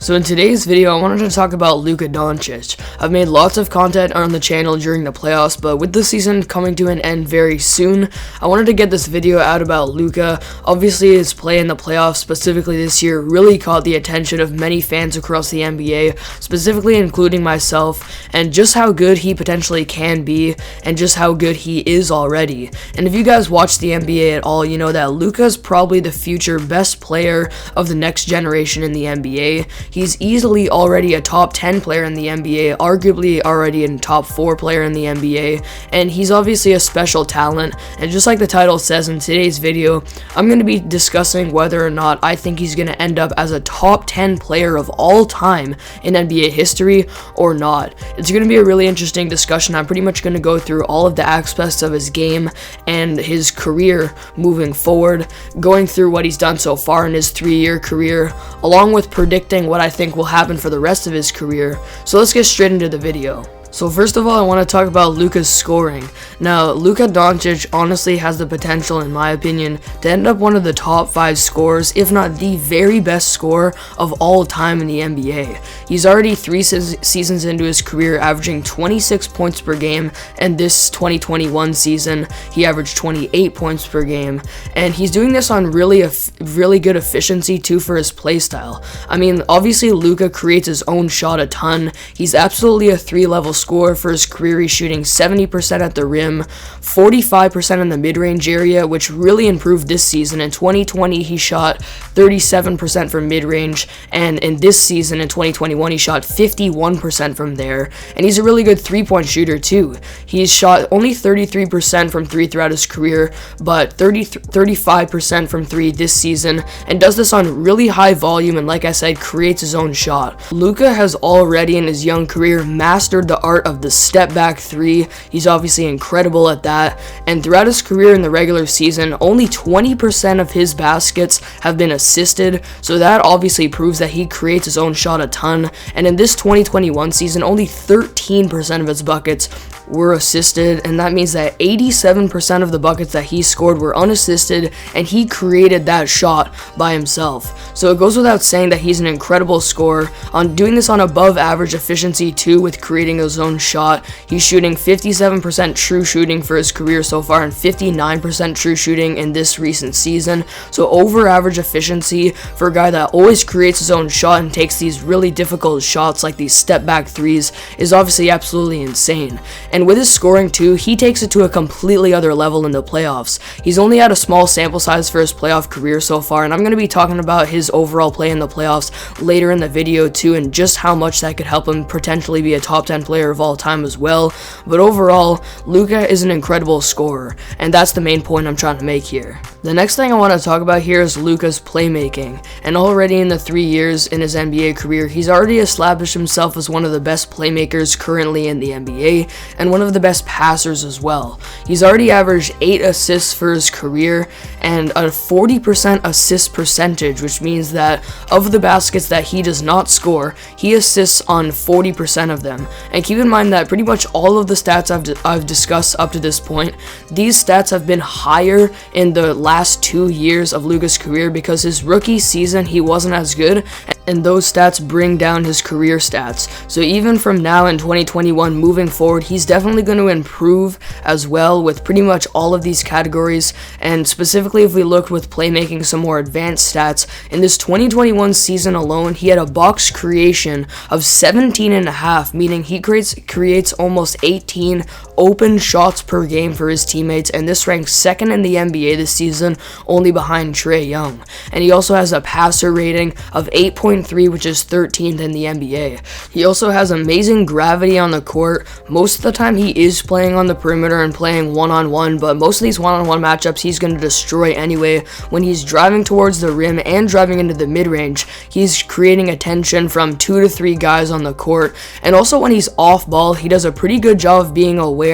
So in today's video, I wanted to talk about Luka Doncic. I've made lots of content on the channel during the playoffs, but with the season coming to an end very soon, I wanted to get this video out about Luka. Obviously, his play in the playoffs, specifically this year, really caught the attention of many fans across the NBA, specifically including myself, and just how good he potentially can be, and just how good he is already. And if you guys watch the NBA at all, you know that Luka is probably the future best player of the next generation in the NBA. He's easily already a top 10 player in the NBA, arguably already a top 4 player in the NBA, and he's obviously a special talent. And just like the title says in today's video, I'm going to be discussing whether or not I think he's going to end up as a top 10 player of all time in NBA history or not. It's going to be a really interesting discussion. I'm pretty much going to go through all of the aspects of his game and his career moving forward, going through what he's done so far in his 3-year career, along with predicting what I think will happen for the rest of his career. So let's get straight into the video. So first of all, I want to talk about Luka's scoring. Now, Luka Doncic honestly has the potential, in my opinion, to end up one of the top 5 scorers, if not the very best scorer of all time in the NBA. He's already 3 seasons into his career, averaging 26 points per game, and this 2021 season, he averaged 28 points per game, and he's doing this on really good efficiency too for his playstyle. I mean, obviously Luka creates his own shot a ton. He's absolutely a 3-level scorer for his career. He's shooting 70% at the rim, 45% in the mid-range area, which really improved this season. In 2020, he shot 37% from mid-range, and in this season, in 2021, he shot 51% from there, and he's a really good 3-point shooter too. He's shot only 33% from 3 throughout his career, but 35% from 3 this season, and does this on really high volume, and like I said, creates his own shot. Luka has already in his young career mastered the art of the step back 3. He's obviously incredible at that, and throughout his career in the regular season, only 20% of his baskets have been assisted, so that obviously proves that he creates his own shot a ton. And in this 2021 season, only 13% of his buckets were assisted, and that means that 87% of the buckets that he scored were unassisted, and he created that shot by himself. So it goes without saying that he's an incredible scorer, on doing this on above average efficiency too, with creating his own shot. He's shooting 57% true shooting for his career so far, and 59% true shooting in this recent season. So over average efficiency for a guy that always creates his own shot and takes these really difficult shots like these step back 3s is obviously absolutely insane. And with his scoring too, he takes it to a completely other level in the playoffs. He's only had a small sample size for his playoff career so far, and I'm going to be talking about his overall play in the playoffs later in the video too, and just how much that could help him potentially be a top 10 player of all time as well. But overall, Luka is an incredible scorer, and that's the main point I'm trying to make here. The next thing I want to talk about here is Luka's playmaking, and already in the 3 years in his NBA career, he's already established himself as one of the best playmakers currently in the NBA, and one of the best passers as well. He's already averaged 8 assists for his career, and a 40% assist percentage, which means that of the baskets that he does not score, he assists on 40% of them. And keep in mind that pretty much all of the stats I've discussed up to this point, these stats have been higher in the last 2 years of Luka's career, because his rookie season he wasn't as good, and those stats bring down his career stats. So even from now in 2021 moving forward, he's definitely going to improve as well with pretty much all of these categories. And specifically, if we look with playmaking some more advanced stats, in this 2021 season alone, he had a box creation of 17.5, meaning he creates almost 18 open shots per game for his teammates, and this ranks 2nd in the NBA this season, only behind Trae Young. And he also has a passer rating of 8.3, which is 13th in the NBA. He also has amazing gravity on the court. Most of the time he is playing on the perimeter and playing one-on-one, but most of these one-on-one matchups he's going to destroy anyway. When he's driving towards the rim and driving into the mid-range, he's creating attention from 2 to 3 guys on the court. And also when he's off ball, he does a pretty good job of being aware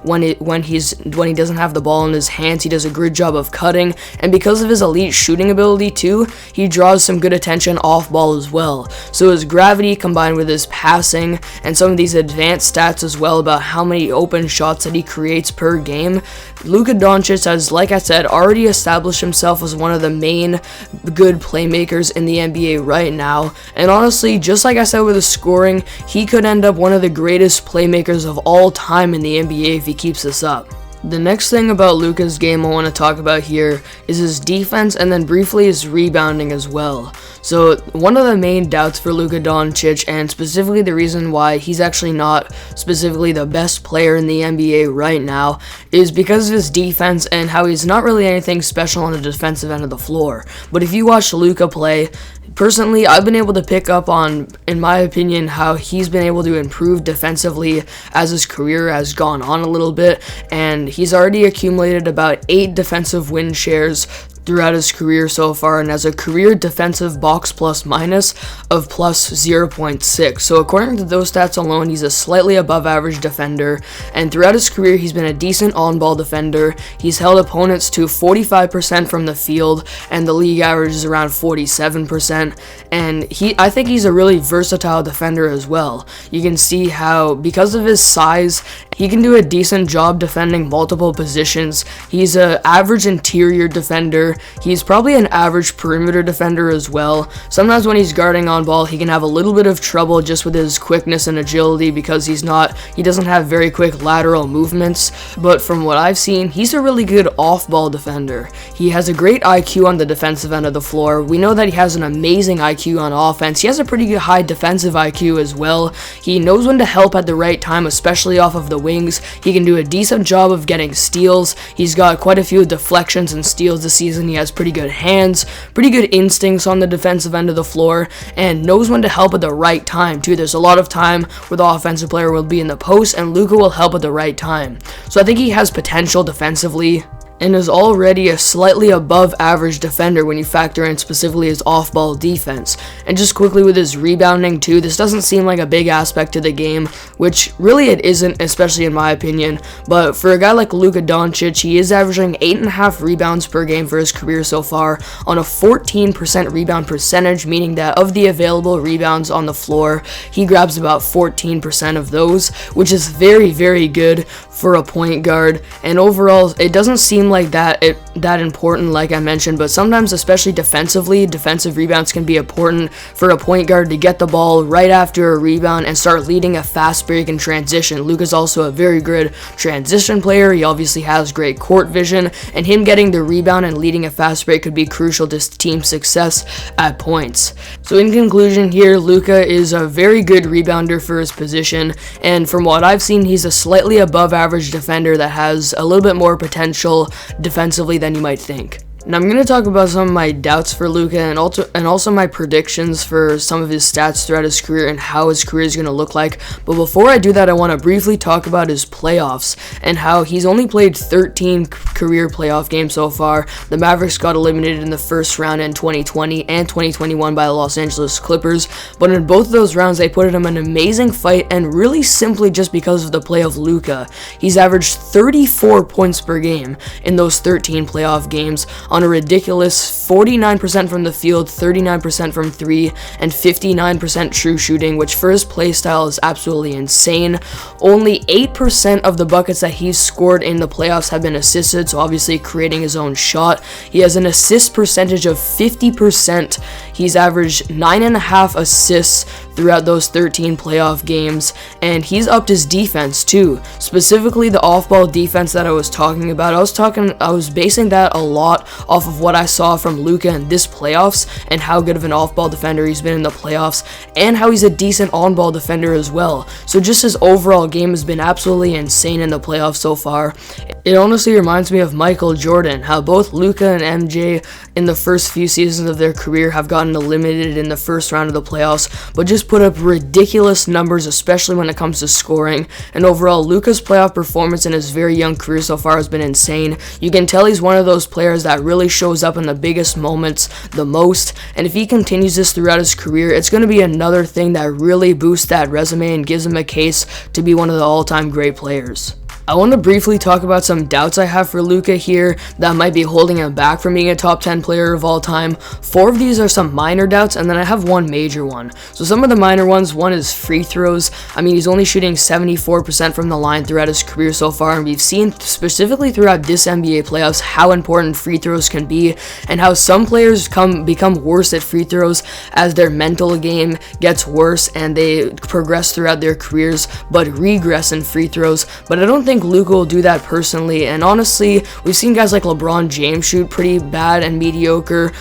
when he doesn't have the ball in his hands. He does a good job of cutting, and because of his elite shooting ability too, he draws some good attention off ball as well. So his gravity combined with his passing and some of these advanced stats as well about how many open shots that he creates per game Luka Doncic has, like I said, already established himself as one of the main good playmakers in the NBA right now. And honestly, just like I said with the scoring, he could end up one of the greatest playmakers of all time in the NBA if he keeps this up. The next thing about Luka's game I want to talk about here is his defense and then briefly his rebounding as well. So one of the main doubts for Luka Doncic, and specifically the reason why he's actually not specifically the best player in the NBA right now, is because of his defense and how he's not really anything special on the defensive end of the floor. But if you watch Luka play, personally, I've been able to pick up on, in my opinion, how he's been able to improve defensively as his career has gone on a little bit, and he's already accumulated about 8 defensive win shares throughout his career so far, and has a career defensive box plus minus of plus 0.6. So according to those stats alone, he's a slightly above average defender, and throughout his career he's been a decent on-ball defender. He's held opponents to 45% from the field, and the league average is around 47%, and I think he's a really versatile defender as well. You can see how, because of his size, he can do a decent job defending multiple positions. He's an average interior defender. He's probably an average perimeter defender as well. Sometimes when he's guarding on ball, he can have a little bit of trouble just with his quickness and agility because he doesn't have very quick lateral movements. But from what I've seen, he's a really good off-ball defender. He has a great IQ on the defensive end of the floor. We know that he has an amazing IQ on offense. He has a pretty good high defensive IQ as well. He knows when to help at the right time, especially off of the wings. He can do a decent job of getting steals. He's got quite a few deflections and steals this season. He has pretty good hands, pretty good instincts on the defensive end of the floor, and knows when to help at the right time too. There's a lot of time where the offensive player will be in the post and Luka will help at the right time. So I think he has potential defensively, and is already a slightly above average defender when you factor in specifically his off-ball defense. And just quickly with his rebounding too, this doesn't seem like a big aspect to the game, which really it isn't, especially in my opinion, but for a guy like Luka Doncic, he is averaging 8.5 rebounds per game for his career so far on a 14% rebound percentage, meaning that of the available rebounds on the floor, he grabs about 14% of those, which is very, very good for a point guard. And overall, it doesn't seem like that important, like I mentioned, but sometimes, especially defensively, defensive rebounds can be important for a point guard to get the ball right after a rebound and start leading a fast break in transition. Luka's also a very good transition player. He obviously has great court vision, and him getting the rebound and leading a fast break could be crucial to team success at points. So in conclusion here, Luka is a very good rebounder for his position, and from what I've seen, he's a slightly above average defender that has a little bit more potential defensively than you might think. Now I'm going to talk about some of my doubts for Luka and also my predictions for some of his stats throughout his career and how his career is going to look like. But before I do that, I want to briefly talk about his playoffs and how he's only played 13 career playoff games so far. The Mavericks got eliminated in the first round in 2020 and 2021 by the Los Angeles Clippers, but in both of those rounds they put him an amazing fight, and really simply just because of the play of Luka. He's averaged 34 points per game in those 13 playoff games on a ridiculous 49% from the field, 39% from 3, and 59% true shooting, which for his play style is absolutely insane. Only 8% of the buckets that he's scored in the playoffs have been assisted, so obviously creating his own shot. He has an assist percentage of 50%. He's averaged 9.5 assists throughout those 13 playoff games, and he's upped his defense too, specifically the off-ball defense that I was talking about. I was basing that a lot off of what I saw from Luka in this playoffs and how good of an off-ball defender he's been in the playoffs, and how he's a decent on-ball defender as well. So just his overall game has been absolutely insane in the playoffs so far. It honestly reminds me of Michael Jordan, how both Luka and MJ in the first few seasons of their career have gotten eliminated in the first round of the playoffs, but just put up ridiculous numbers, especially when it comes to scoring. And overall, Luka's playoff performance in his very young career so far has been insane. You can tell he's one of those players that really shows up in the biggest moments the most, and if he continues this throughout his career, it's going to be another thing that really boosts that resume and gives him a case to be one of the all-time great players. I want to briefly talk about some doubts I have for Luka here that might be holding him back from being a top 10 player of all time. 4 of these are some minor doubts, and then I have one major one. So some of the minor ones, one is free throws. I mean, he's only shooting 74% from the line throughout his career so far, and we've seen specifically throughout this NBA playoffs how important free throws can be, and how some players become worse at free throws as their mental game gets worse and they progress throughout their careers, but regress in free throws. But I don't think Luka will do that personally, and honestly, we've seen guys like LeBron James shoot pretty bad and mediocre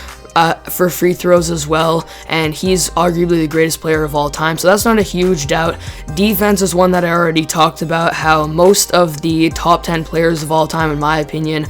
for free throws as well, and he's arguably the greatest player of all time, so that's not a huge doubt. Defense is one that I already talked about, how most of the top 10 players of all time, in my opinion,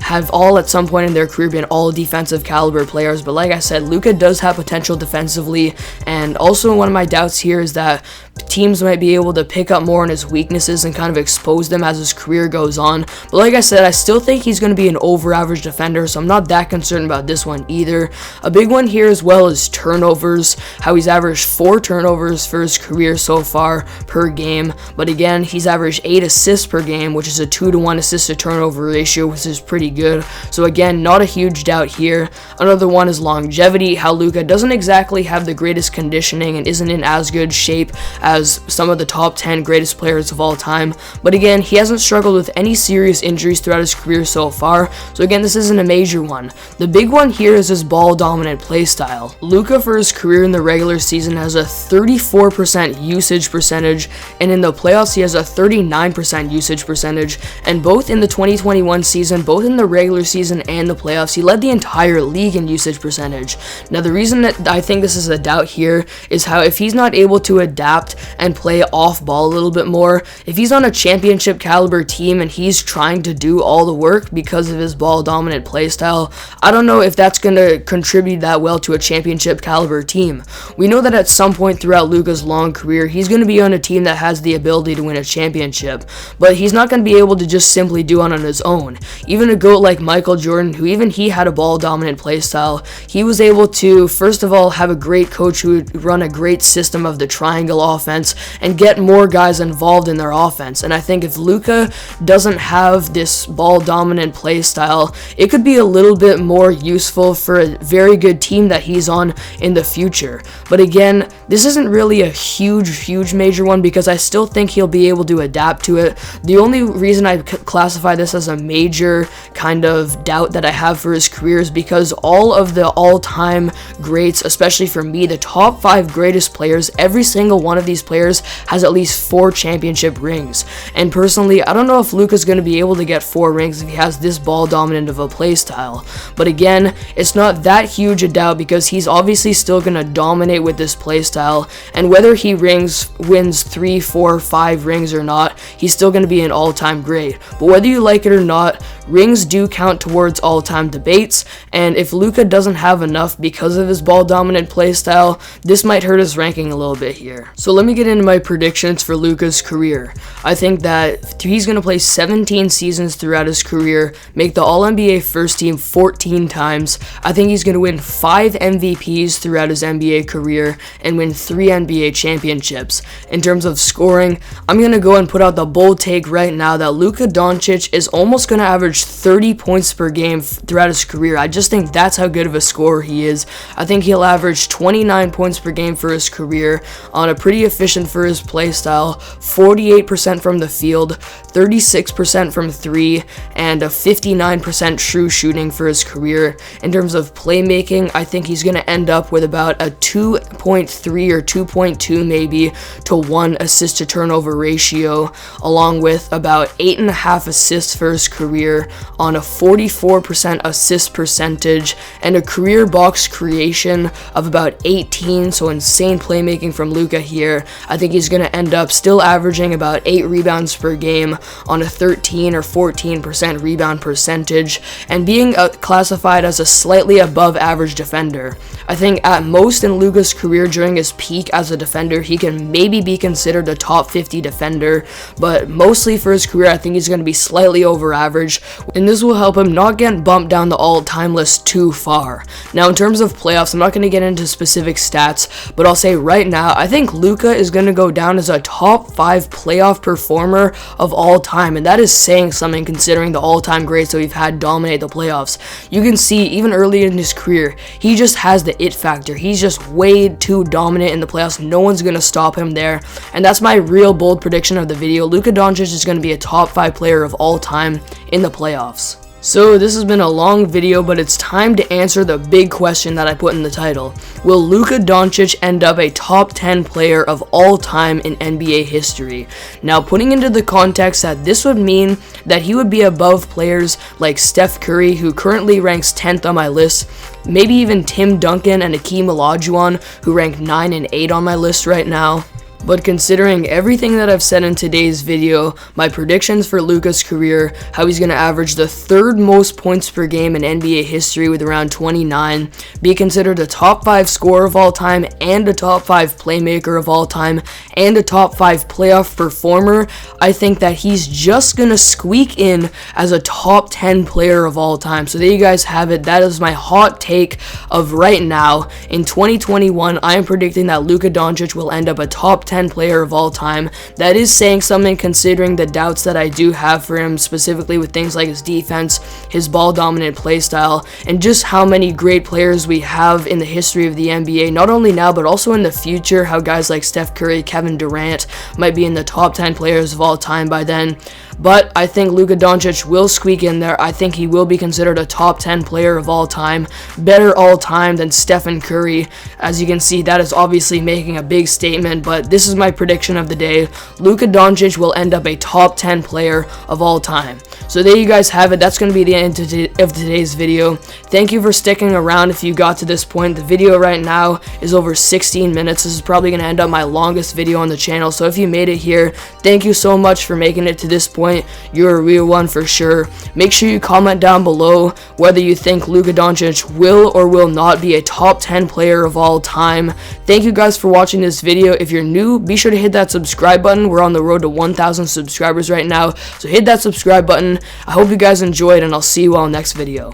have all at some point in their career been all defensive caliber players. But like I said, Luka does have potential defensively, and also one of my doubts here is that teams might be able to pick up more on his weaknesses and kind of expose them as his career goes on. But like I said, I still think he's going to be an over average defender, so I'm not that concerned about this one either. A big one here as well is turnovers, how he's averaged 4 turnovers for his career so far per game, but again, he's averaged 8 assists per game, which is a 2-to-1 assist to turnover ratio, which is pretty good. So again, not a huge doubt here. Another one is longevity, how Luka doesn't exactly have the greatest conditioning and isn't in as good shape as some of the top 10 greatest players of all time, but again, he hasn't struggled with any serious injuries throughout his career so far, so again, this isn't a major one. The big one here is his ball dominant play style. Luka for his career in the regular season has a 34% usage percentage, and in the playoffs he has a 39% usage percentage, and both in the 2021 season, both in the regular season and the playoffs, he led the entire league in usage percentage. Now the reason that I think this is a doubt here is how if he's not able to adapt and play off ball a little bit more, if he's on a championship caliber team and he's trying to do all the work because of his ball dominant play style, I don't know if that's going to contribute that well to a championship caliber team. We know that at some point throughout Luka's long career, he's going to be on a team that has the ability to win a championship, but he's not going to be able to just simply do it on his own. Even a GOAT like Michael Jordan, who even he had a ball dominant play style, he was able to first of all have a great coach who would run a great system of the triangle offense and get more guys involved in their offense. And I think if Luka doesn't have this ball dominant play style, it could be a little bit more useful for a very good team that he's on in the future. But again, this isn't really a huge major one because I still think he'll be able to adapt to it. The only reason I classify this as a major kind of doubt that I have for his career is because all of the all-time greats, especially for me, the top 5 greatest players, every single one of these players has at least 4 championship rings. And personally, I don't know if Luka's going to be able to get 4 rings if he has this ball dominant of a play style. But again, it's not that huge a doubt because he's obviously still going to dominate with this play style, and whether he wins 3, 4, 5 rings or not, he's still going to be an all-time great. But whether you like it or not, rings do count towards all-time debates, and if Luka doesn't have enough because of his ball dominant play style, this might hurt his ranking a little bit here. So let me get into my predictions for Luka's career. I think that he's going to play 17 seasons throughout his career, make the All-NBA first team 14 times. I think he's going to win 5 MVPs throughout his NBA career and win 3 NBA championships. In terms of scoring, I'm going to go and put out the bold take right now that Luka Doncic is almost going to average 30 points per game throughout his career. I just think that's how good of a scorer he is. I think he'll average 29 points per game for his career on a pretty efficient for his play style, 48% from the field, 36% from 3, and a 59% true shooting for his career. In terms of playmaking, I think he's going to end up with about a 2.3 or 2.2 maybe to 1 assist to turnover ratio, along with about 8.5 assists for his career on a 44% assist percentage and a career box creation of about 18, so insane playmaking from Luka here. I think he's going to end up still averaging about 8 rebounds per game on a 13 or 14% rebound percentage and being classified as a slightly above average defender. I think at most in Luka's career during his peak as a defender, he can maybe be considered a top 50 defender, but mostly for his career, I think he's going to be slightly over average. In this this will help him not get bumped down the all-time list too far. Now, in terms of playoffs, I'm not going to get into specific stats, but I'll say right now, I think Luka is going to go down as a top 5 playoff performer of all time, and that is saying something considering the all-time greats that we've had dominate the playoffs. You can see, even early in his career, he just has the it factor. He's just way too dominant in the playoffs. No one's going to stop him there, and that's my real bold prediction of the video. Luka Doncic is going to be a top 5 player of all time in the playoffs. So this has been a long video, but it's time to answer the big question that I put in the title. Will Luka Doncic end up a top 10 player of all time in NBA history? Now, putting into the context that this would mean that he would be above players like Steph Curry, who currently ranks 10th on my list, maybe even Tim Duncan and Hakeem Olajuwon, who rank 9 and 8 on my list right now. But considering everything that I've said in today's video, my predictions for Luka's career, how he's going to average the 3rd most points per game in NBA history with around 29, be considered a top 5 scorer of all time, and a top 5 playmaker of all time, and a top 5 playoff performer, I think that he's just going to squeak in as a top 10 player of all time. So there you guys have it. That is my hot take of right now. In 2021, I am predicting that Luka Doncic will end up a top 10 player of all time. That is saying something considering the doubts that I do have for him, specifically with things like his defense, his ball dominant play style, and just how many great players we have in the history of the NBA, not only now but also in the future, how guys like Steph Curry, Kevin Durant might be in the top 10 players of all time by then. But I think Luka Doncic will squeak in there. I think he will be considered a top 10 player of all time, better all time than Stephen Curry. As you can see, that is obviously making a big statement, but this is my prediction of the day. Luka Doncic will end up a top 10 player of all time. So there you guys have it. That's going to be the end of today's video. Thank you for sticking around if you got to this point. The video right now is over 16 minutes. This is probably going to end up my longest video on the channel. So if you made it here, thank you so much for making it to this point. You're a real one for sure. Make sure you comment down below whether you think Luka Doncic will or will not be a top 10 player of all time. Thank you guys for watching this video. If you're new, be sure to hit that subscribe button. We're on the road to 1,000 subscribers right now, so hit that subscribe button. I hope you guys enjoyed, and I'll see you all next video.